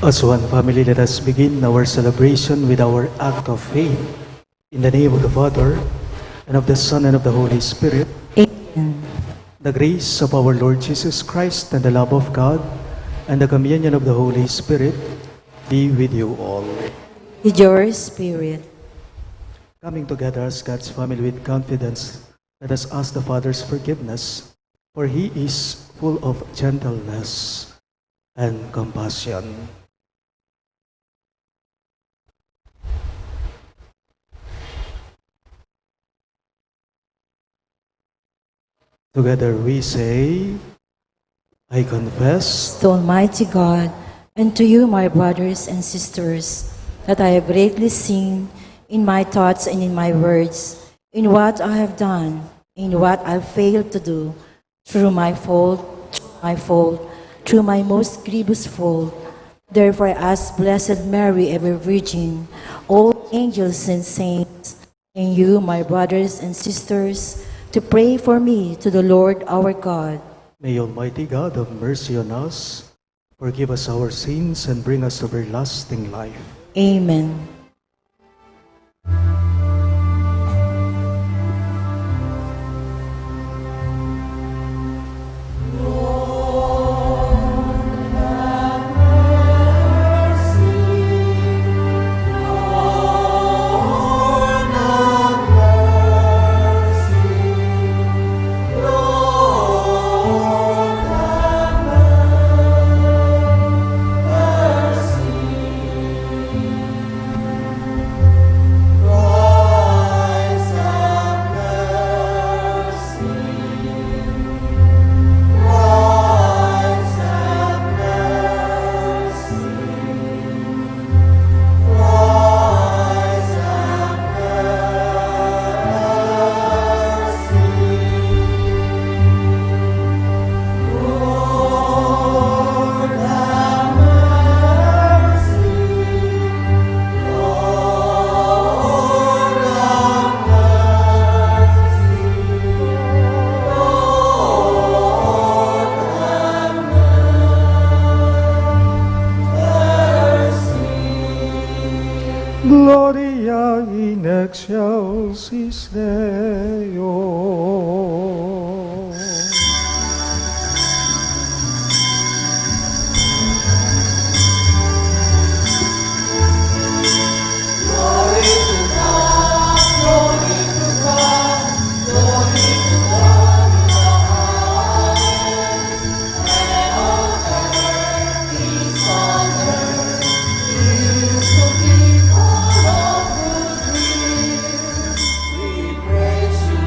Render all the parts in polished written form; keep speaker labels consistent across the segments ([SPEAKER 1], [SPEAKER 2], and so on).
[SPEAKER 1] As one family, let us begin our celebration with our act of faith. In the name of the Father, and of the Son, and of the Holy Spirit.
[SPEAKER 2] Amen.
[SPEAKER 1] The grace of our Lord Jesus Christ, and the love of God, and the communion of the Holy Spirit be with you all.
[SPEAKER 2] With your spirit.
[SPEAKER 1] Coming together as God's family with confidence, let us ask the Father's forgiveness, for He is full of gentleness and compassion. Together we say, I confess
[SPEAKER 2] To Almighty God, and to you, my brothers and sisters, that I have greatly sinned in my thoughts and in my words, in what I have done, in what I failed to do, through my fault, through my most grievous fault. Therefore I ask Blessed Mary, ever Virgin, all angels and saints, and you, my brothers and sisters, to pray for me to the Lord our God.
[SPEAKER 1] May Almighty God have mercy on us, forgive us our sins, and bring us to everlasting life.
[SPEAKER 2] Amen.
[SPEAKER 1] Gloria in excelsis Deo.
[SPEAKER 3] Praise you.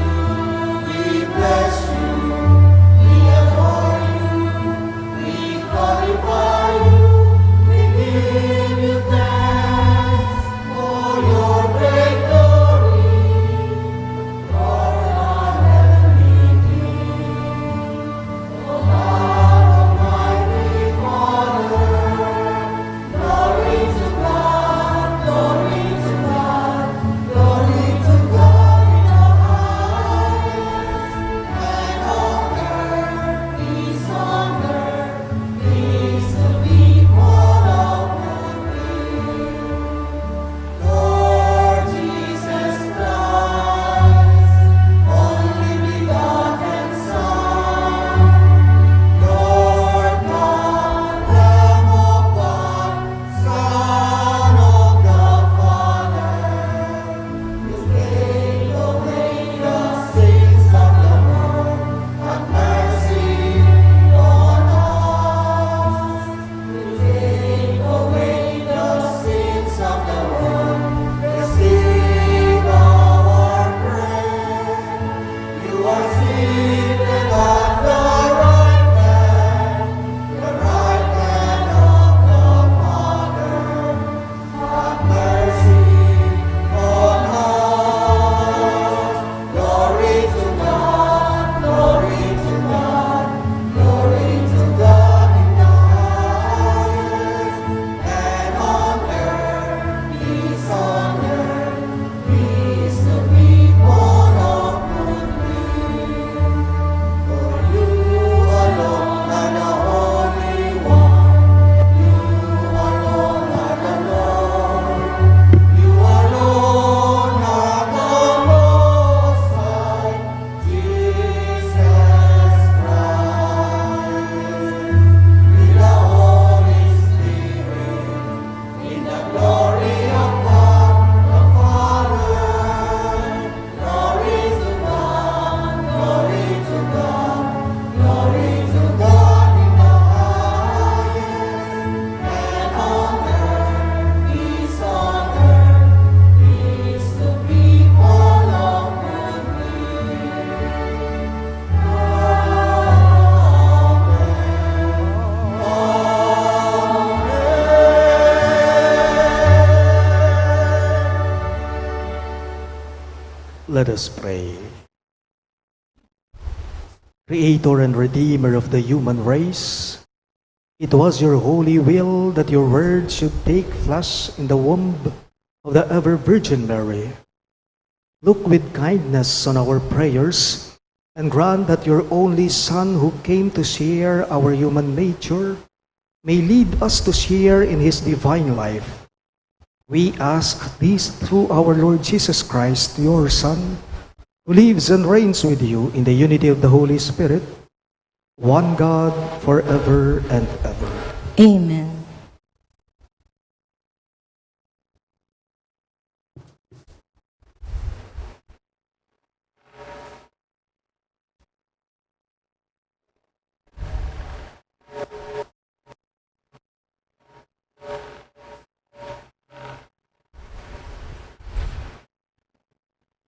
[SPEAKER 1] Let us pray. Creator and Redeemer of the human race, it was your holy will that your word should take flesh in the womb of the ever-Virgin Mary. Look with kindness on our prayers and grant that your only Son, who came to share our human nature, may lead us to share in his divine life. We ask this through our Lord Jesus Christ, your Son, who lives and reigns with you in the unity of the Holy Spirit, one God, forever and ever.
[SPEAKER 2] Amen.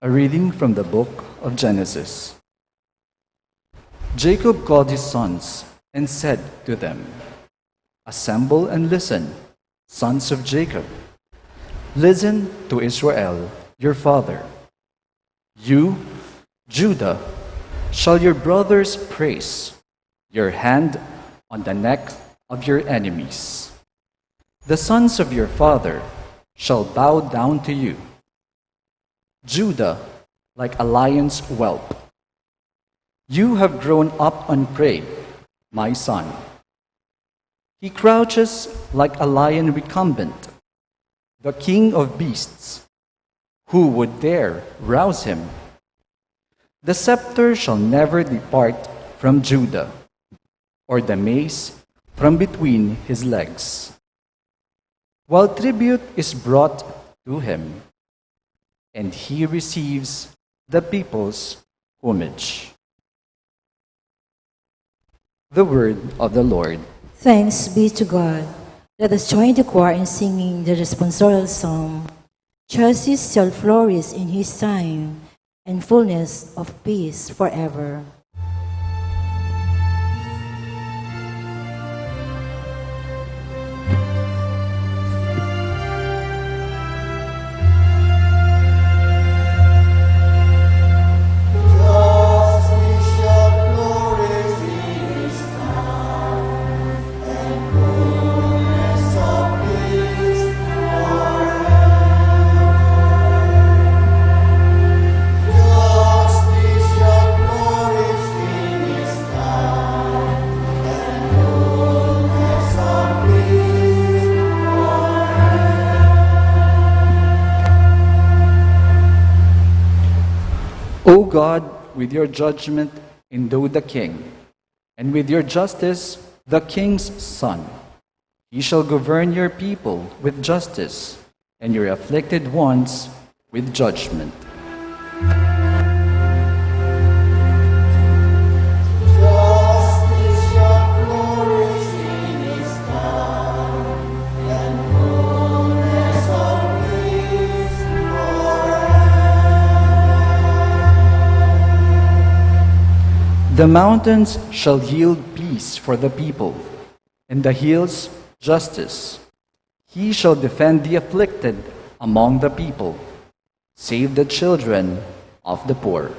[SPEAKER 3] A reading from the book of Genesis. Jacob called his sons and said to them, "Assemble and listen, sons of Jacob. Listen to Israel, your father. You, Judah, shall your brothers praise, your hand on the neck of your enemies. The sons of your father shall bow down to you. Judah, like a lion's whelp. You have grown up on prey, my son. He crouches like a lion recumbent, the king of beasts. Who would dare rouse him? The scepter shall never depart from Judah, or the mace from between his legs. While tribute is brought to him, and he receives the people's homage." The word of the Lord.
[SPEAKER 2] Thanks be to God. Let us join the choir in singing the responsorial psalm. Justice shall flourish in his time, and fullness of peace forever.
[SPEAKER 3] O God, with your judgment endow the king, and with your justice the king's son. He shall govern your people with justice, and your afflicted ones with judgment. The mountains shall yield peace for the people, and the hills justice. He shall defend the afflicted among the people, save the children of the poor.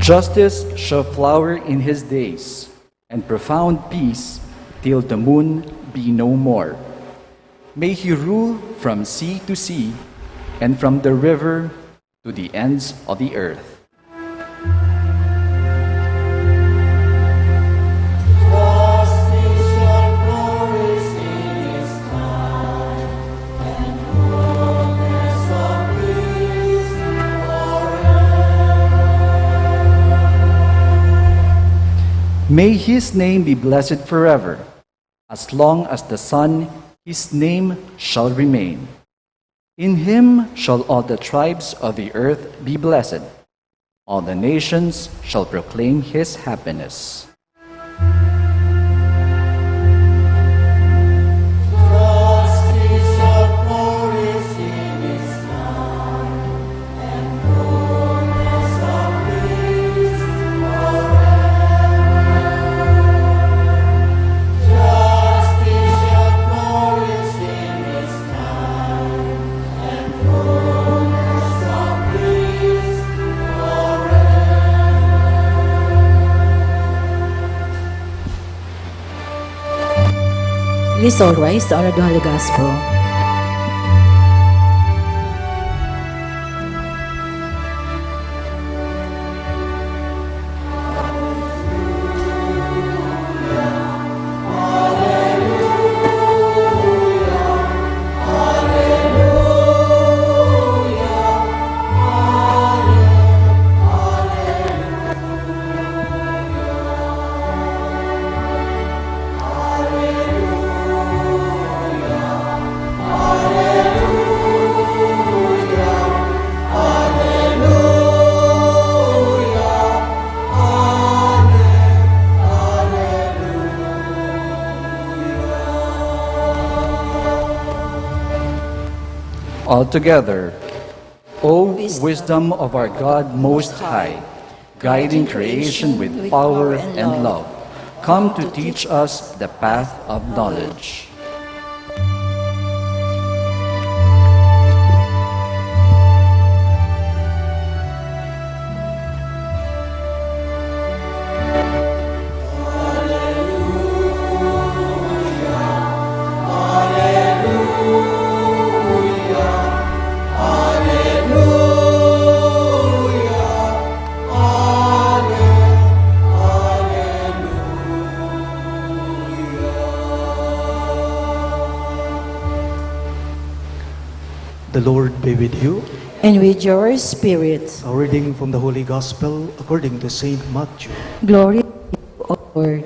[SPEAKER 3] Justice shall flower in his days, and profound peace till the moon be no more. May he rule from sea to sea, and from the river to the ends of the earth. May his name be blessed forever. As long as the sun, his name shall remain. In him shall all the tribes of the earth be blessed. All the nations shall proclaim his happiness.
[SPEAKER 4] Justice shall flourish in his time,
[SPEAKER 2] Please all rise to honor the Holy Gospel.
[SPEAKER 3] Altogether, O wisdom of our God Most High, guiding creation with power and love, come to teach us the path of knowledge.
[SPEAKER 1] The Lord be with you.
[SPEAKER 2] And with your spirit.
[SPEAKER 1] A reading from the Holy Gospel according to Saint Matthew.
[SPEAKER 2] Glory to you, O Lord.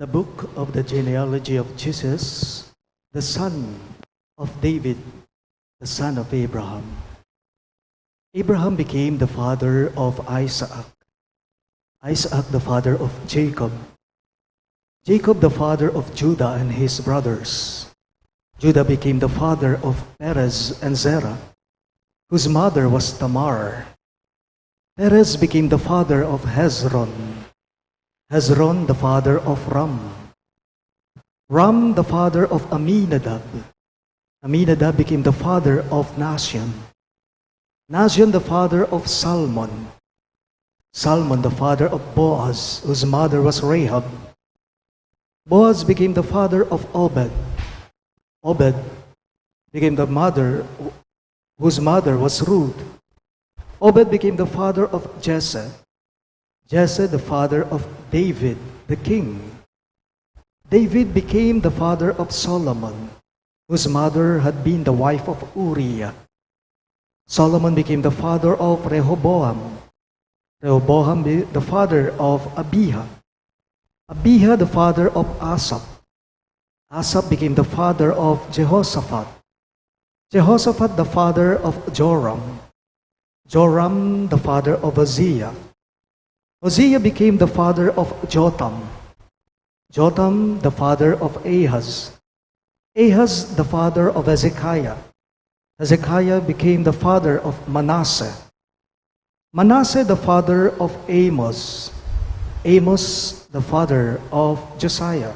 [SPEAKER 1] The book of the genealogy of Jesus, the son of David, the son of Abraham. Abraham became the father of Isaac. Isaac the father of Jacob. Jacob the father of Judah and his brothers. Judah became the father of Perez and Zerah, whose mother was Tamar. Perez became the father of Hezron. Hezron the father of Ram. Ram the father of Aminadab. Aminadab became the father of Nahshon. Nahshon the father of Salmon. Salmon the father of Boaz, whose mother was Rahab. Boaz became the father of Obed. Obed became the mother whose mother was Ruth. Obed became the father of Jesse. Jesse the father of David, the king. David became the father of Solomon, whose mother had been the wife of Uriah. Solomon became the father of Rehoboam. Rehoboam the father of Abijah. Abijah the father of Asaph. Asaph became the father of Jehoshaphat. Jehoshaphat the father of Joram. Joram the father of Uzziah. Uzziah became the father of Jotham. Jotham the father of Ahaz. Ahaz the father of Hezekiah. Hezekiah became the father of Manasseh. Manasseh the father of Amos. Amos the father of Josiah.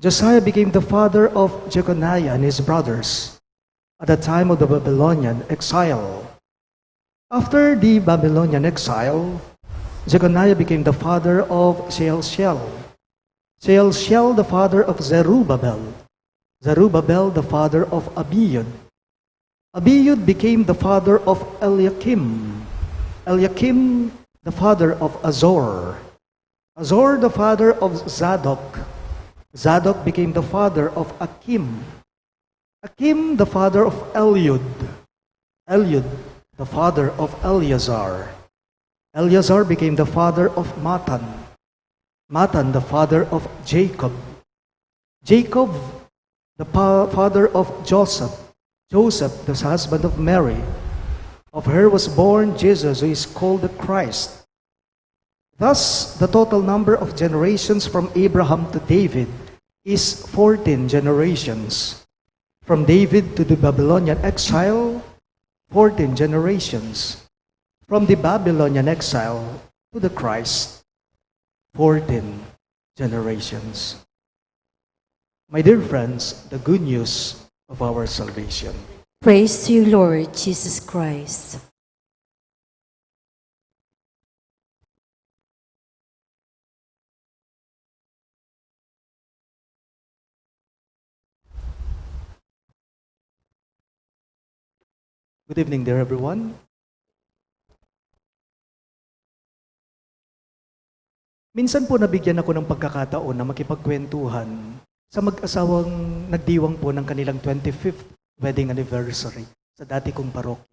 [SPEAKER 1] Josiah became the father of Jeconiah and his brothers at the time of the Babylonian exile. After the Babylonian exile, Jeconiah became the father of Shealtiel. Shealtiel the father of Zerubbabel. Zerubbabel the father of Abiud. Abiud became the father of Eliakim. Eliakim the father of Azor. Azor the father of Zadok. Zadok became the father of Akim. Akim the father of Eliud. Eliud the father of Eleazar. Eleazar became the father of Matan. Matan the father of Jacob. Jacob the father of Joseph. Joseph the husband of Mary. Of her was born Jesus, who is called the Christ. Thus, the total number of generations from Abraham to David is 14 generations. From David to the Babylonian exile, 14 generations. From the Babylonian exile to the Christ, 14 generations. My dear friends, the good news of our salvation.
[SPEAKER 2] Praise to you, Lord Jesus Christ.
[SPEAKER 1] Good evening, dear everyone. Minsan po nabigyan ako ng pagkakataon na makipagkwentuhan sa mag-asawang nagdiwang po ng kanilang 25th wedding anniversary sa dati kong parokya.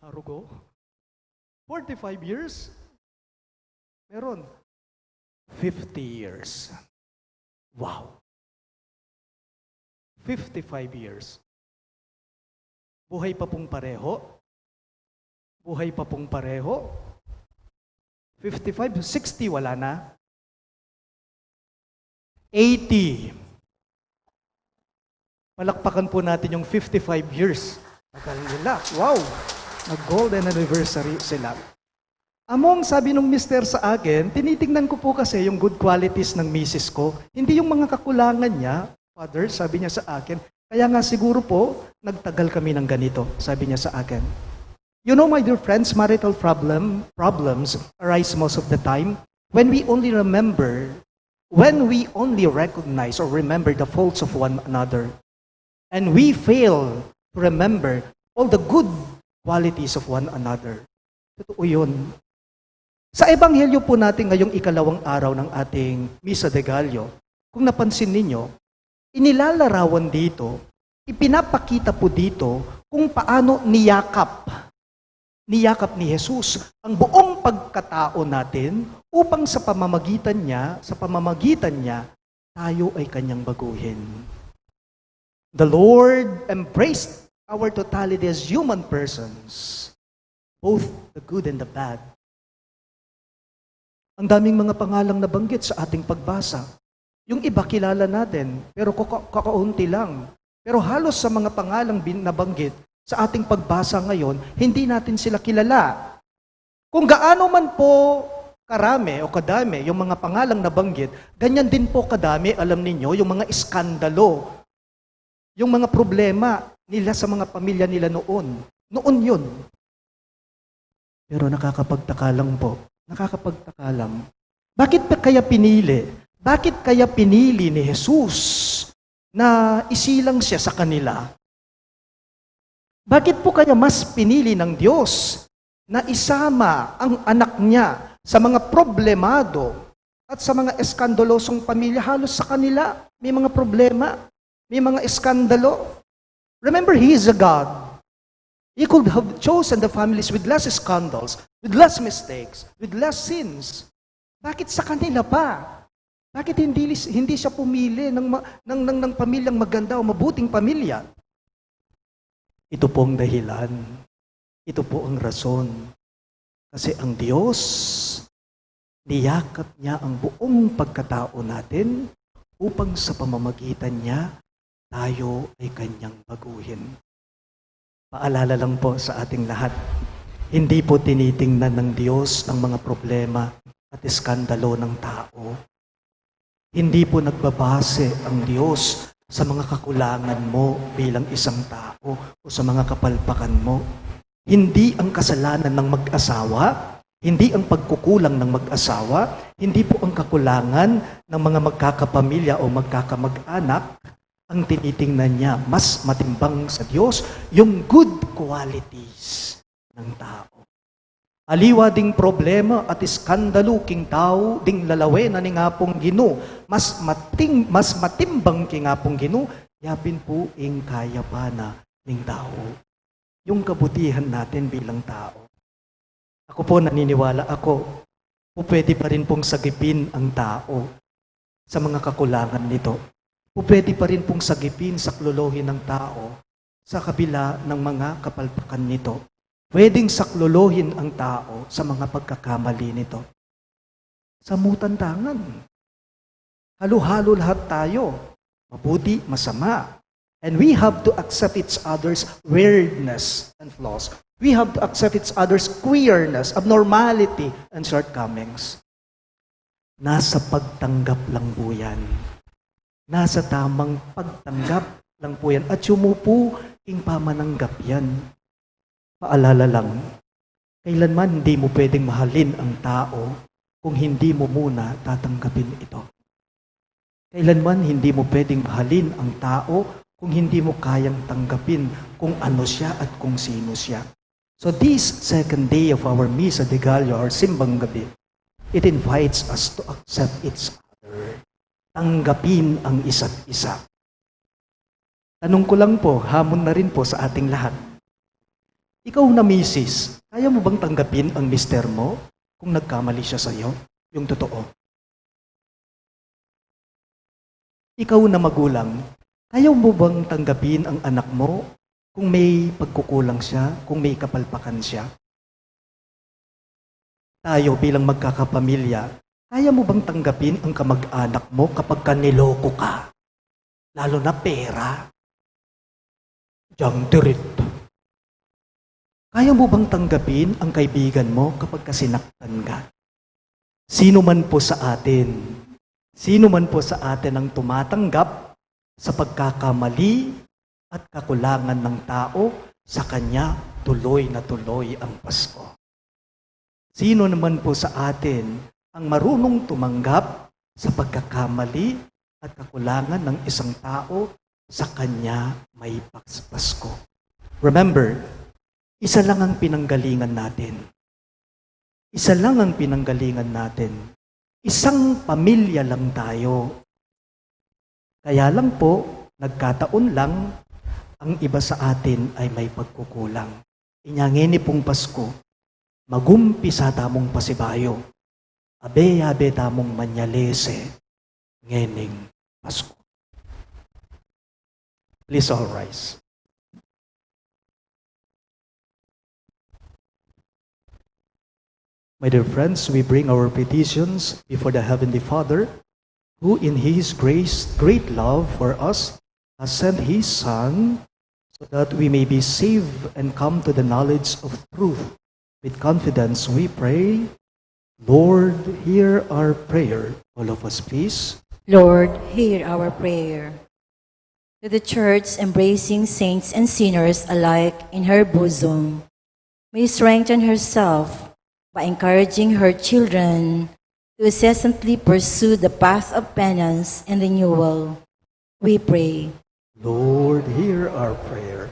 [SPEAKER 1] Harugo? 45 years? Meron. 50 years. Wow. 55 years. Buhay pa pong pareho. Buhay pa pong pareho. 55, 60 wala na. 80. Palakpakan po natin yung 55 years. Tagal nila. Wow! Nag-golden anniversary sila. Among sabi nung mister sa akin, tinitingnan ko po kasi yung good qualities ng misis ko. Hindi yung mga kakulangan niya. Father, sabi niya sa akin, kaya nga siguro po, nagtagal kami ng ganito, sabi niya sa akin. You know, my dear friends, marital problems arise most of the time when we only recognize or remember the faults of one another. And we fail to remember all the good qualities of one another. Totoo yun. Sa ebanghelyo po natin ngayong ikalawang araw ng ating Misa de Gallo, kung napansin ninyo, inilalarawan dito, ipinapakita po dito kung paano niyakap ni Jesus ang buong pagkatao natin upang sa pamamagitan niya, tayo ay kanyang baguhin. The Lord embraced our totality as human persons, both the good and the bad. Ang daming mga pangalang nabanggit sa ating pagbasa. Yung iba kilala natin, pero kakaunti lang. Pero halos sa mga pangalang nabanggit sa ating pagbasa ngayon, hindi natin sila kilala. Kung gaano man po karami o kadami yung mga pangalang nabanggit, ganyan din po kadami, alam ninyo, yung mga iskandalo, yung mga problema nila sa mga pamilya nila noon. Noon yun. Pero nakakapagtaka lang po. Nakakapagtaka lang. Bakit kaya pinili? Bakit kaya pinili ni Jesus na isilang siya sa kanila? Bakit po kaya mas pinili ng Diyos na isama ang anak niya sa mga problemado at sa mga eskandalosong pamilya? Halos sa kanila may mga problema, may mga eskandalo. Remember, He is a God. He could have chosen the families with less scandals, with less mistakes, with less sins. Bakit sa kanila pa? Bakit hindi siya pumili ng pamilyang maganda o mabuting pamilya? Ito po ang dahilan. Ito po ang rason. Kasi ang Diyos, niyakap niya ang buong pagkatao natin upang sa pamamagitan niya, tayo ay kanyang baguhin. Paalala lang po sa ating lahat, hindi po tinitingnan ng Diyos ang mga problema at iskandalo ng tao. Hindi po nagbabase ang Diyos sa mga kakulangan mo bilang isang tao o sa mga kapalpakan mo. Hindi ang kasalanan ng mag-asawa, hindi ang pagkukulang ng mag-asawa, hindi po ang kakulangan ng mga magkakapamilya o magkakamag-anak ang tinitingnan niya. Mas matimbang sa Diyos yung good qualities ng tao. Aliwa ding problema at iskandalo king tao ding lalawe na ni nga pong Ginoo. Mas matimbang king nga pong Ginoo, yapin po ing kaya pa na ning tao. Yung kabutihan natin bilang tao. Ako po naniniwala ako, pwede pa rin pong sagipin ang tao sa mga kakulangan nito. Pwede pa rin pong sagipin, saklolohin ng tao sa kabila ng mga kapalpakan nito. Pwedeng saklolohin ang tao sa mga pagkakamali nito. Samutan tangan. Halo-halo lahat tayo. Mabuti, masama. And we have to accept each other's weirdness and flaws. We have to accept each other's queerness, abnormality, and shortcomings. Nasa pagtanggap lang po yan. Nasa tamang pagtanggap lang po yan. At sumupo, ing pamananggap yan. Paalala lang, kailanman hindi mo pwedeng mahalin ang tao kung hindi mo muna tatanggapin ito. Kailanman hindi mo pwedeng mahalin ang tao kung hindi mo kayang tanggapin kung ano siya at kung sino siya. So this second day of our Misa de Gallo, or Simbang Gabi, it invites us to accept each other. Tanggapin ang isa't isa. Tanong ko lang po, hamon na rin po sa ating lahat. Ikaw na misis, kaya mo bang tanggapin ang mister mo kung nagkamali siya sa iyo? Yung totoo. Ikaw na magulang, kaya mo bang tanggapin ang anak mo kung may pagkukulang siya, kung may kapalpakan siya? Tayo bilang magkakapamilya, kaya mo bang tanggapin ang kamag-anak mo kapag kaniloko ka? Lalo na pera. Diyang tirit. Kaya mo bang tanggapin ang kaibigan mo kapag kasinaktan ka? Sino man po sa atin ang tumatanggap sa pagkakamali at kakulangan ng tao, sa kanya tuloy na tuloy ang Pasko. Sino naman po sa atin ang marunong tumanggap sa pagkakamali at kakulangan ng isang tao, sa kanya may Pasko. Remember, isa lang ang pinanggalingan natin. Isa lang ang pinanggalingan natin. Isang pamilya lang tayo. Kaya lang po, nagkataon lang, ang iba sa atin ay may pagkukulang. Inyangeni pong Pasko, magumpisa tamong pasibayo, abe-abe tamong manyalese, ngening Pasko. Please all rise. My dear friends, we bring our petitions before the Heavenly Father, who in His grace, great love for us, has sent His Son, so that we may be saved and come to the knowledge of truth. With confidence we pray, Lord, hear our prayer. All of us, please.
[SPEAKER 2] Lord, hear our prayer. To the Church, embracing saints and sinners alike in her bosom, may strengthen herself by encouraging her children to incessantly pursue the path of penance and renewal. We pray,
[SPEAKER 1] Lord, hear our prayer.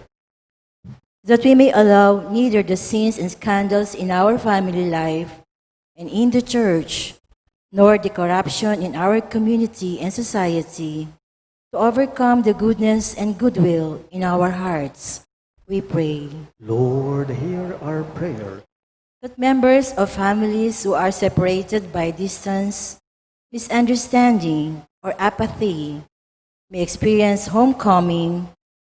[SPEAKER 2] that we may allow neither the sins and scandals in our family life and in the Church, nor the corruption in our community and society, to overcome the goodness and goodwill in our hearts. we pray.
[SPEAKER 1] Lord, hear our prayer.
[SPEAKER 2] That members of families who are separated by distance, misunderstanding, or apathy may experience homecoming,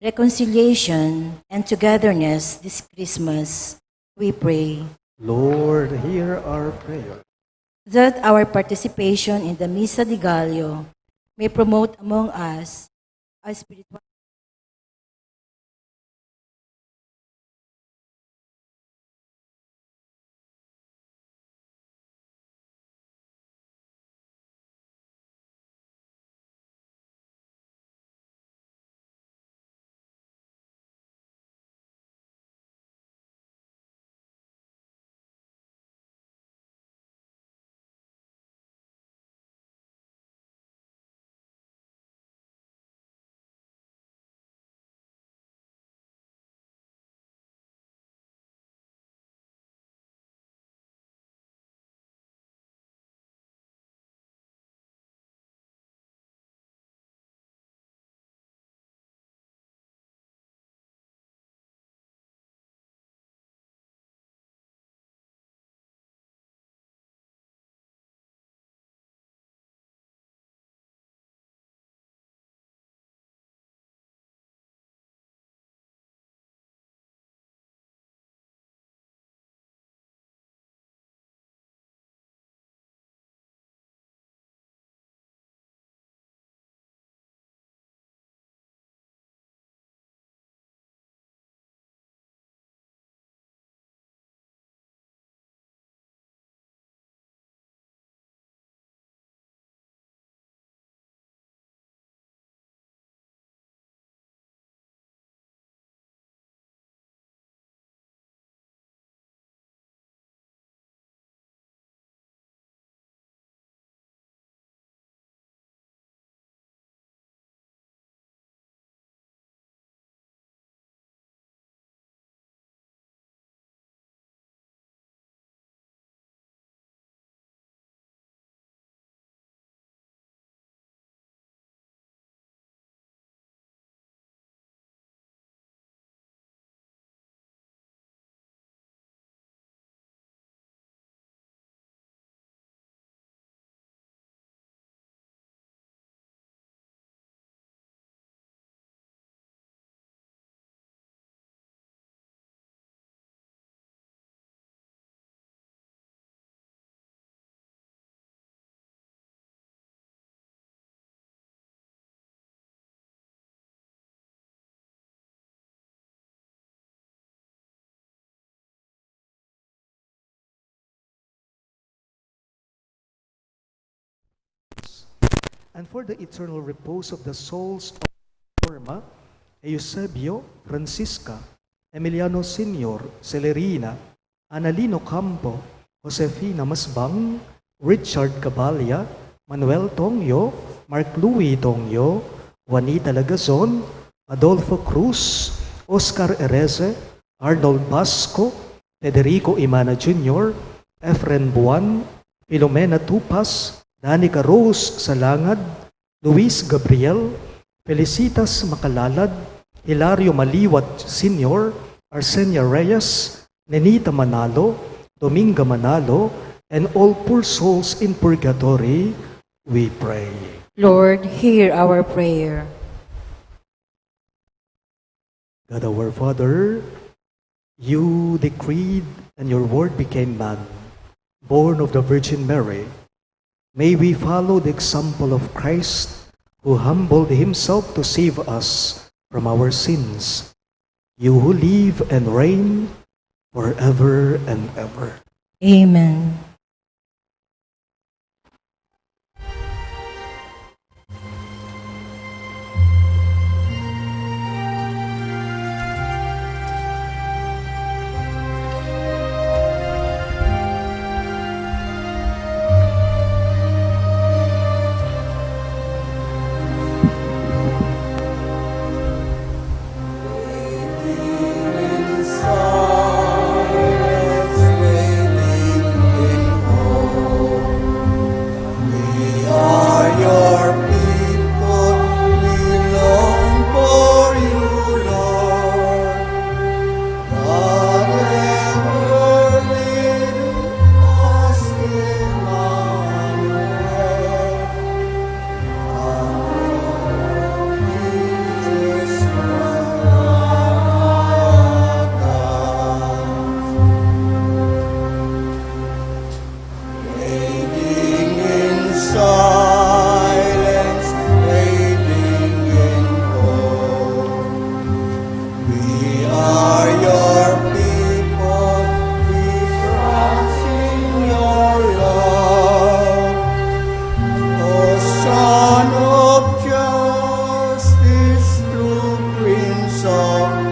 [SPEAKER 2] reconciliation, and togetherness this Christmas, we pray.
[SPEAKER 1] Lord, hear our prayer.
[SPEAKER 2] That our participation in the Misa de Gallo may promote among us a spiritual
[SPEAKER 1] And for the eternal repose of the souls of Norma, Eusebio, Francisca, Emiliano Senior, Celerina, Analino Campo, Josefina Masbang, Richard Cabalya, Manuel Tongyo, Mark Louis Tongyo, Juanita Lagazon, Adolfo Cruz, Oscar Ereze, Arnold Basco, Federico Imana Jr., Efren Buwan, Filomena Tupas, Danica Rose Salangad, Luis Gabriel, Felicitas Makalalad, Hilario Maliwat Sr., Arsenia Reyes, Nenita Manalo, Dominga Manalo, and all poor souls in purgatory, we pray.
[SPEAKER 2] Lord, hear our prayer.
[SPEAKER 1] God our Father, you decreed and your word became man, born of the Virgin Mary. May we follow the example of Christ, who humbled himself to save us from our sins. You who live and reign forever and ever.
[SPEAKER 2] Amen.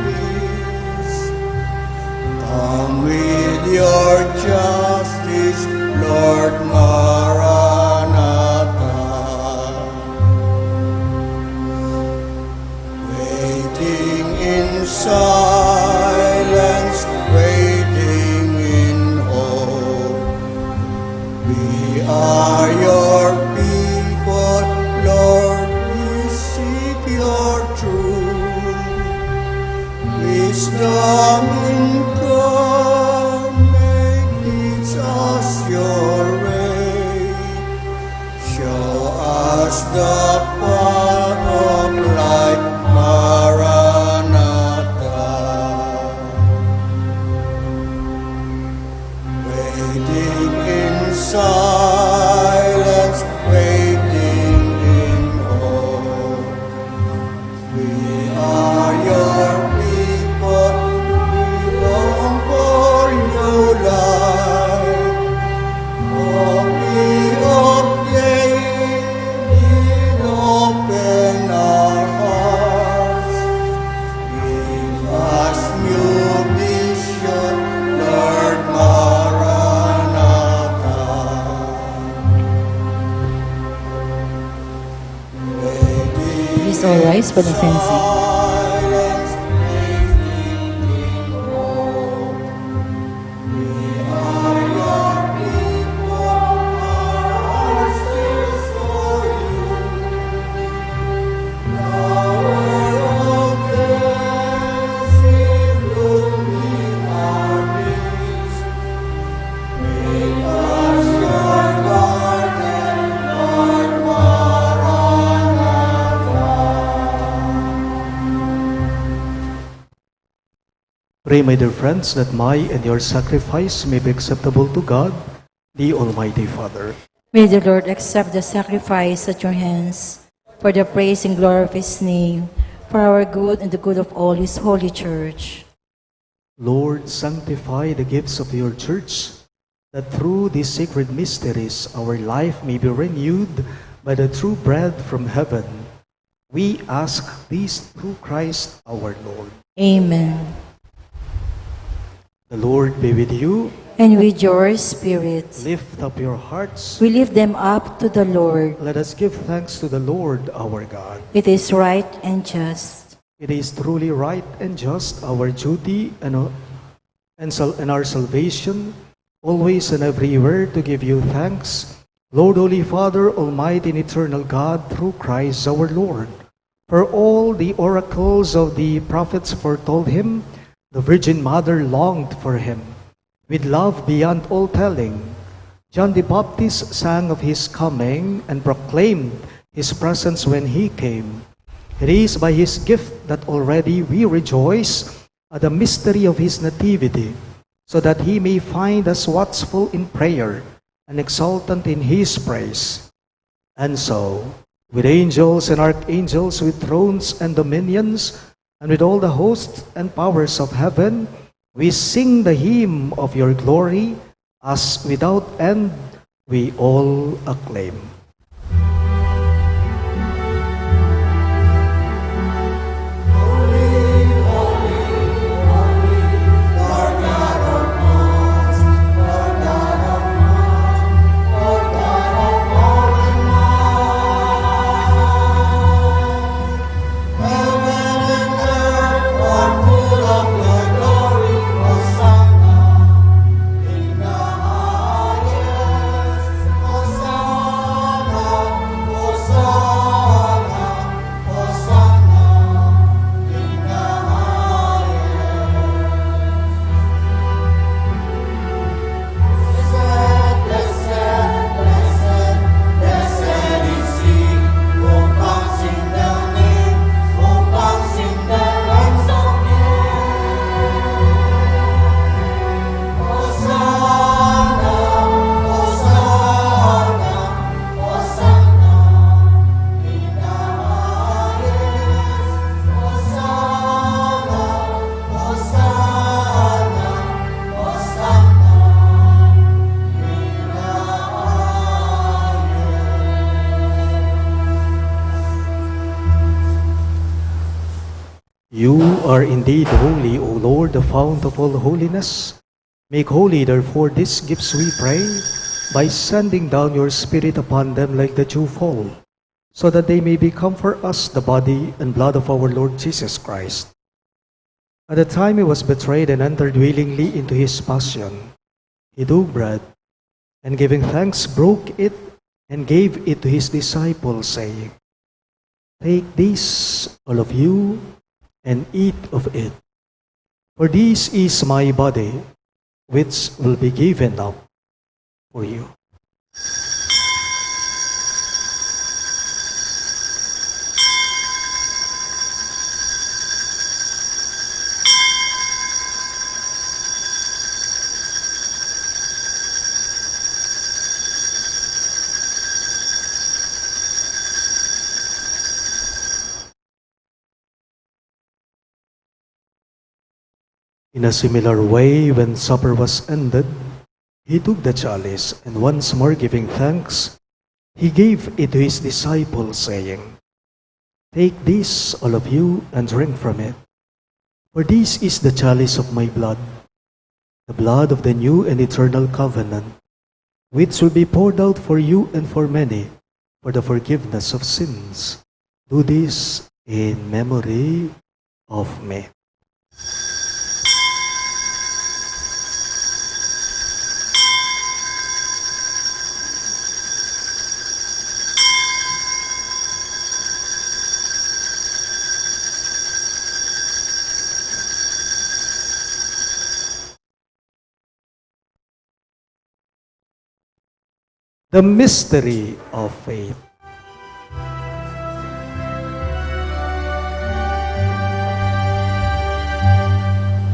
[SPEAKER 4] peace. Come with your justice, Lord Maranatha. Waiting in silence, waiting in hope. We are your people, Lord, we seek your truth. Wisdom incarnate, teach us your way. Show us the path of light, Maranatha. Waiting in silence, waiting in hope. We are your people, we long for new life. Holy of days, open our hearts. Give us new vision, Lord Maranatha.
[SPEAKER 2] Please all rise for the fencing.
[SPEAKER 4] Silence, waiting in hope. We are your people, our hearts for you. Flower of blessing, blooming our days. Make us your garden, Lord Maranatha.
[SPEAKER 1] Pray, my dear friends, that my and your sacrifice may be acceptable to God, the Almighty Father.
[SPEAKER 2] May the Lord accept the sacrifice at your hands for the praise and glory of his name, for our good and the good of all his holy church.
[SPEAKER 1] Lord, sanctify the gifts of your church, that through these sacred mysteries our life may be renewed by the true bread from heaven. We ask this through Christ our Lord.
[SPEAKER 2] Amen.
[SPEAKER 1] The Lord be with you.
[SPEAKER 2] And with your spirit,
[SPEAKER 1] Lift up your hearts.
[SPEAKER 2] we lift them up to the Lord.
[SPEAKER 1] Let us give thanks to the Lord our God.
[SPEAKER 2] It is right and just.
[SPEAKER 1] It is truly right and just, our duty and our salvation, always and everywhere to give you thanks, Lord, Holy Father, Almighty and Eternal God, through Christ our Lord. For all the oracles of the prophets foretold him, the Virgin Mother longed for him, with love beyond all telling. John the Baptist sang of his coming and proclaimed his presence when he came. It is by his gift that already we rejoice at the mystery of his nativity, so that he may find us watchful in prayer and exultant in his praise. And so, with angels and archangels, with thrones and dominions, and with all the hosts and powers of heaven, we sing the hymn of your glory, as without end we all acclaim.
[SPEAKER 4] Hosanna in the highest, Hosanna.
[SPEAKER 1] are indeed holy, O Lord, the fount of all holiness. Make holy, therefore, these gifts, we pray, by sending down your Spirit upon them like the dewfall, so that they may become for us the body and blood of our Lord Jesus Christ. At the time he was betrayed and entered willingly into his passion, he took bread, and giving thanks, broke it, and gave it to his disciples, saying, "Take this, all of you, and eat of it. For this is my body, which will be given up for you." In a similar way, when supper was ended, he took the chalice, and once more giving thanks, he gave it to his disciples, saying, "Take this, all of you, and drink from it. For this is the chalice of my blood, the blood of the new and eternal covenant, which will be poured out for you and for many for the forgiveness of sins. Do this in memory of me." The mystery of faith.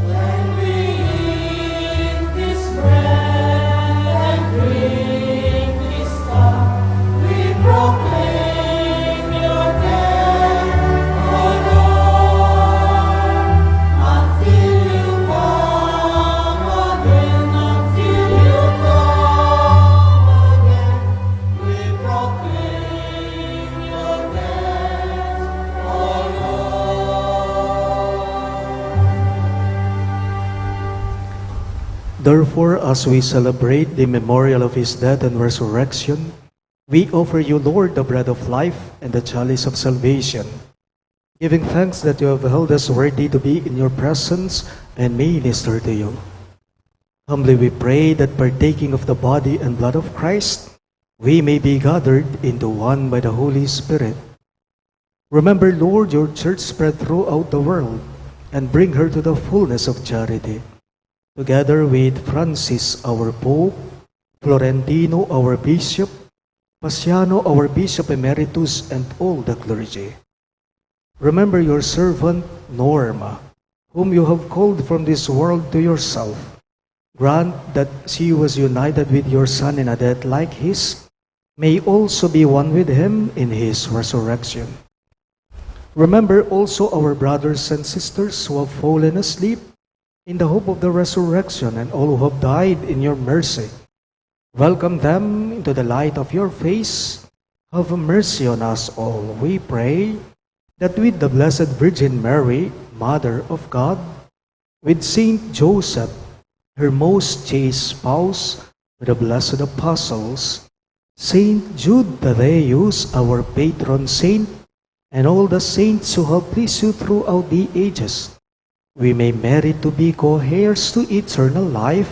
[SPEAKER 4] When we eat this bread and drink this cup, we proclaim your death, O Lord, until you come again, until you come again. We proclaim your death, O Lord.
[SPEAKER 1] Therefore, as we celebrate the memorial of his death and resurrection, we offer you, Lord, the bread of life and the chalice of salvation, giving thanks that you have held us worthy to be in your presence and minister to you. Humbly we pray that partaking of the body and blood of Christ, we may be gathered into one by the Holy Spirit. Remember, Lord, your church spread throughout the world, and bring her to the fullness of charity. Together with Francis, our Pope, Florentino, our Bishop, Pasiano, our Bishop Emeritus, and all the clergy. Remember your servant Norma, whom you have called from this world to yourself. Grant that she was united with your Son in a death like his, may also be one with him in his resurrection. Remember also our brothers and sisters who have fallen asleep in the hope of the resurrection, and all who have died in your mercy. Welcome them into the light of your face. Have mercy on us all, we pray, that with the Blessed Virgin Mary, Mother of God, with Saint Joseph, her most chaste spouse, with the blessed apostles, Saint Jude Thaddeus, our patron saint, and all the saints who have pleased you throughout the ages, we may merit to be co-heirs to eternal life,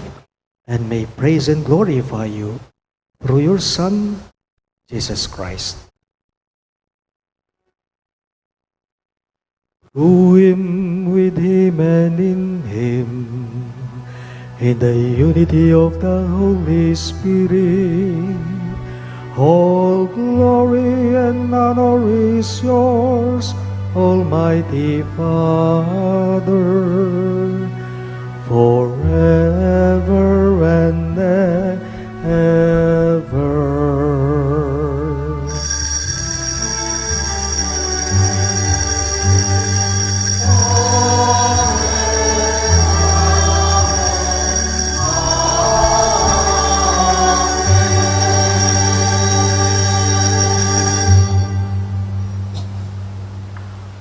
[SPEAKER 1] and may praise and glorify you through your Son, Jesus Christ. Through him, with him, and in him, in the unity of the Holy Spirit, all glory and honor is yours, Almighty Father, forever and ever.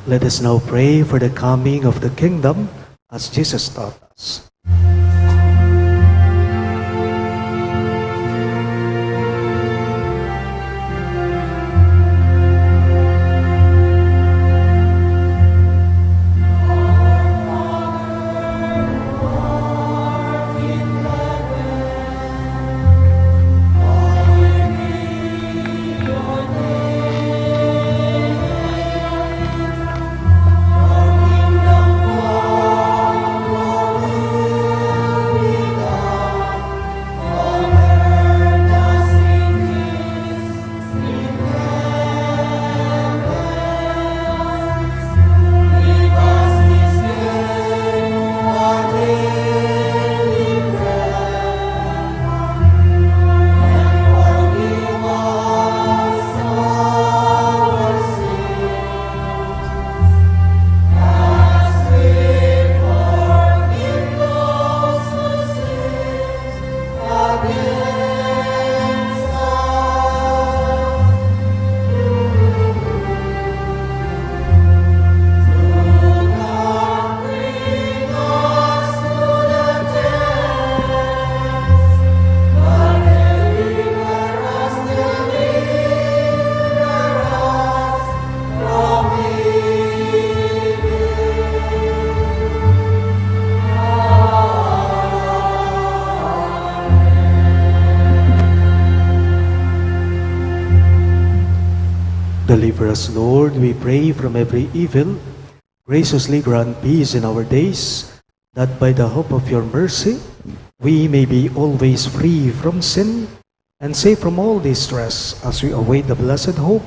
[SPEAKER 1] Let Let us now pray for the coming of the kingdom as Jesus taught us. Deliver us, Lord, we pray, from every evil. Graciously grant peace in our days, that by the hope of your mercy, we may be always free from sin and safe from all distress as we await the blessed hope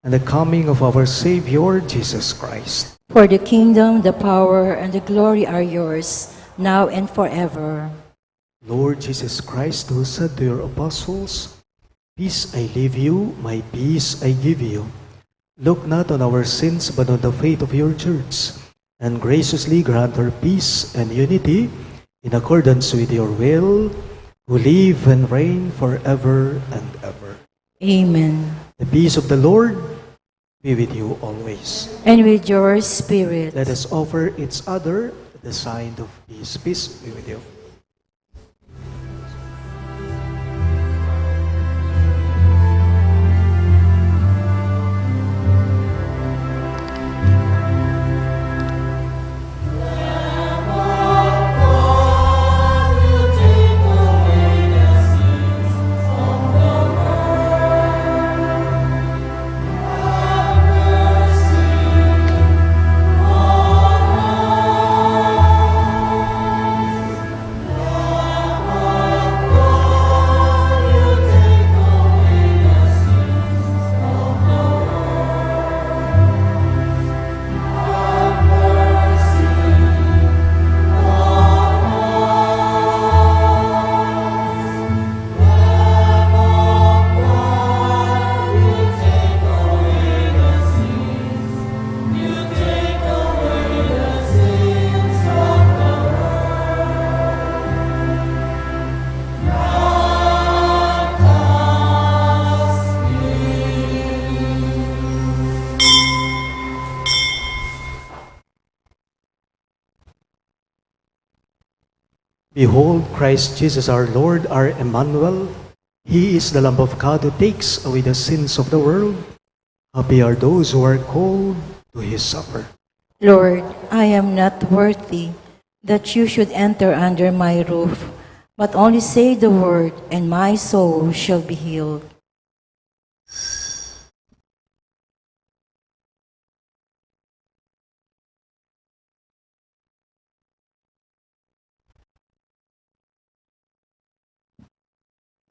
[SPEAKER 1] and the coming of our Savior, Jesus Christ.
[SPEAKER 2] For the kingdom, the power, and the glory are yours, now and forever.
[SPEAKER 1] Lord Jesus Christ, who said to your apostles, "Peace I leave you, my peace I give you," look not on our sins, but on the faith of your church, and graciously grant her peace and unity in accordance with your will, who live and reign forever and ever.
[SPEAKER 2] Amen.
[SPEAKER 1] The peace of the Lord be with you always.
[SPEAKER 2] And with your spirit.
[SPEAKER 1] Let us offer each other the sign of peace. Peace be with you. Behold, Christ Jesus our Lord, our Emmanuel. He is the Lamb of God who takes away the sins of the world. Happy are those who are called to his supper.
[SPEAKER 2] Lord, I am not worthy that you should enter under my roof, but only say the word, and my soul shall be healed.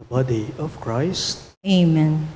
[SPEAKER 1] The body of Christ.
[SPEAKER 2] Amen.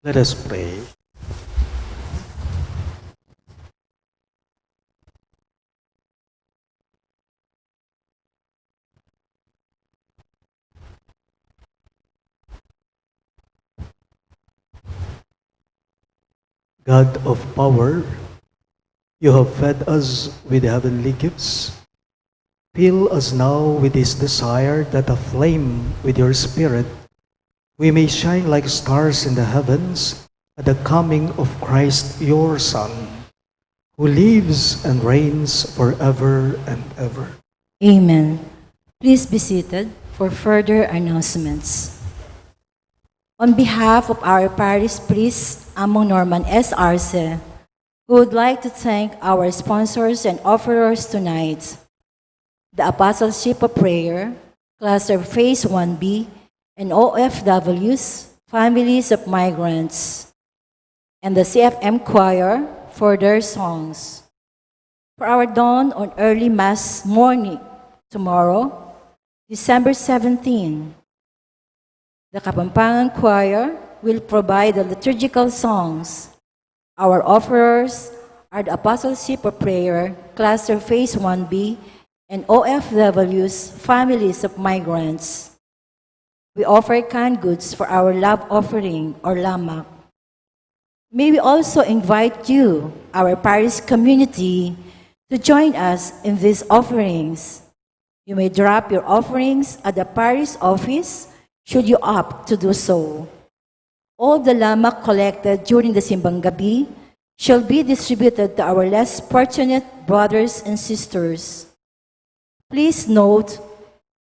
[SPEAKER 1] Let us pray. God of power, you have fed us with heavenly gifts. Fill us now with this desire that aflame with your Spirit, we may shine like stars in the heavens at the coming of Christ your Son, who lives and reigns forever and ever.
[SPEAKER 2] Amen. Please be seated for further announcements. On behalf of our parish priest, Among Norman S. Arce, we would like to thank our sponsors and offerers tonight. The Apostleship of Prayer, Cluster Phase 1B, and OFWs, Families of Migrants, and the CFM Choir for their songs. For our dawn on early Mass morning tomorrow, December 17, the Kapampangan Choir will provide the liturgical songs. Our offerers are the Apostleship of Prayer, Cluster Phase 1B, and OFWs, Families of Migrants. We offer canned goods for our love offering or lamak. May we also invite you, our parish community, to join us in these offerings. You may drop your offerings at the parish office should you opt to do so. All the lamak collected during the Simbang Gabi shall be distributed to our less fortunate brothers and sisters. Please note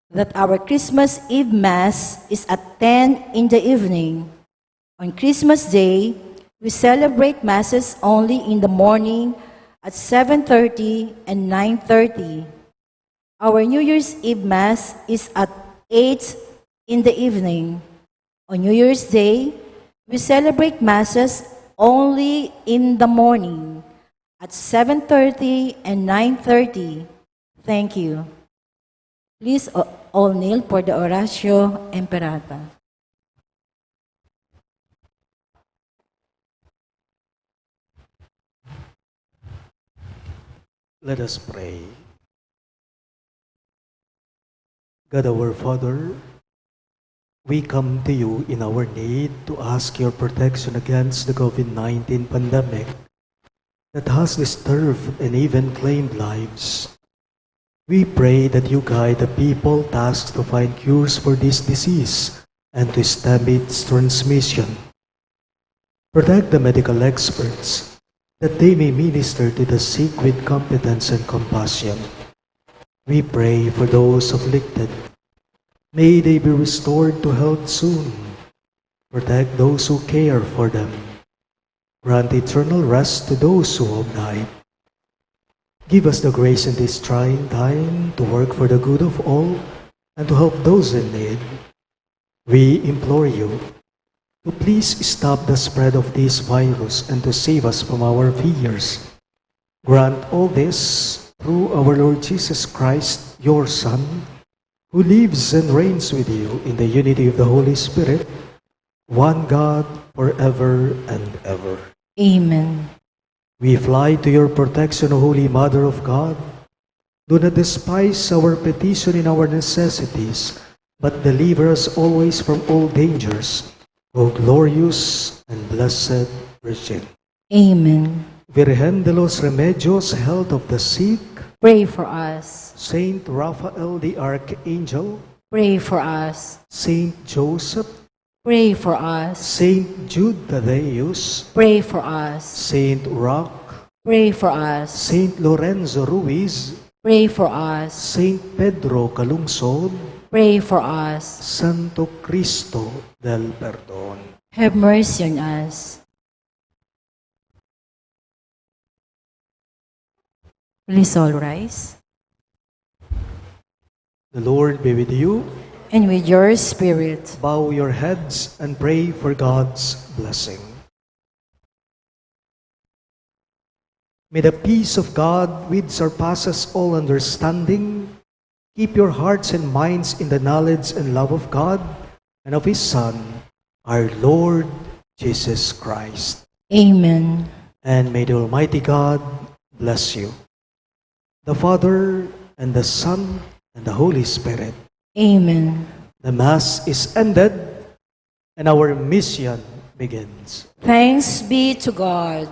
[SPEAKER 2] that our Christmas Eve Mass is at 10 in the evening. On Christmas Day, we celebrate Masses only in the morning at 7:30 and 9:30. Our New Year's Eve Mass is at 8 in the evening. On New Year's Day, we celebrate Masses only in the morning at 7:30 and 9:30. Thank you. Please all kneel for the Oratio Imperata.
[SPEAKER 1] Let us pray. God our Father, we come to you in our need to ask your protection against the COVID-19 pandemic that has disturbed and even claimed lives. We pray that you guide the people tasked to find cures for this disease and to stem its transmission. Protect the medical experts that they may minister to the sick with competence and compassion. We pray for those afflicted. May they be restored to health soon. Protect those who care for them. Grant eternal rest to those who have died. Give us the grace in this trying time to work for the good of all and to help those in need. We implore you to please stop the spread of this virus and to save us from our fears. Grant all this through our Lord Jesus Christ, your Son, who lives and reigns with you in the unity of the Holy Spirit, one God, forever and ever.
[SPEAKER 2] Amen.
[SPEAKER 1] We fly to your protection, O Holy Mother of God. Do not despise our petition in our necessities, but deliver us always from all dangers, O glorious and blessed Virgin.
[SPEAKER 2] Amen.
[SPEAKER 1] Virgen de los Remedios, health of the sick,
[SPEAKER 2] Pray for us.
[SPEAKER 1] Saint Raphael the Archangel,
[SPEAKER 2] Pray for us.
[SPEAKER 1] Saint Joseph,
[SPEAKER 2] Pray for us.
[SPEAKER 1] Saint Jude Thaddeus,
[SPEAKER 2] Pray for us.
[SPEAKER 1] Saint Roch,
[SPEAKER 2] Pray for us.
[SPEAKER 1] Saint Lorenzo Ruiz,
[SPEAKER 2] Pray for us.
[SPEAKER 1] Saint Pedro Calungsod,
[SPEAKER 2] Pray for us.
[SPEAKER 1] Santo Cristo del Perdón.
[SPEAKER 2] Have mercy on us. Please all rise.
[SPEAKER 1] The Lord be with you.
[SPEAKER 2] And with your spirit.
[SPEAKER 1] Bow your heads and pray for God's blessing. May the peace of God, which surpasses all understanding, keep your hearts and minds in the knowledge and love of God and of His Son, our Lord Jesus Christ.
[SPEAKER 2] Amen.
[SPEAKER 1] And may the Almighty God bless you, the Father, and the Son, and the Holy Spirit.
[SPEAKER 2] Amen.
[SPEAKER 1] The Mass is ended, and our mission begins.
[SPEAKER 2] Thanks be to God.